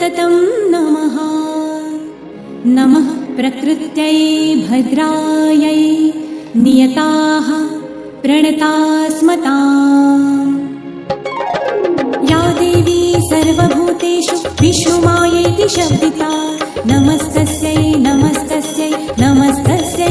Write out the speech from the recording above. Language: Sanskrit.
सततं नमः। नमः प्रकृत्यै भद्रायै नियताः प्रणतास्मताम्। या देवी सर्वभूतेषु विष्णुमायेति शब्दिता, नमस्तस्यै नमस्तस्यै नमस्तस्यै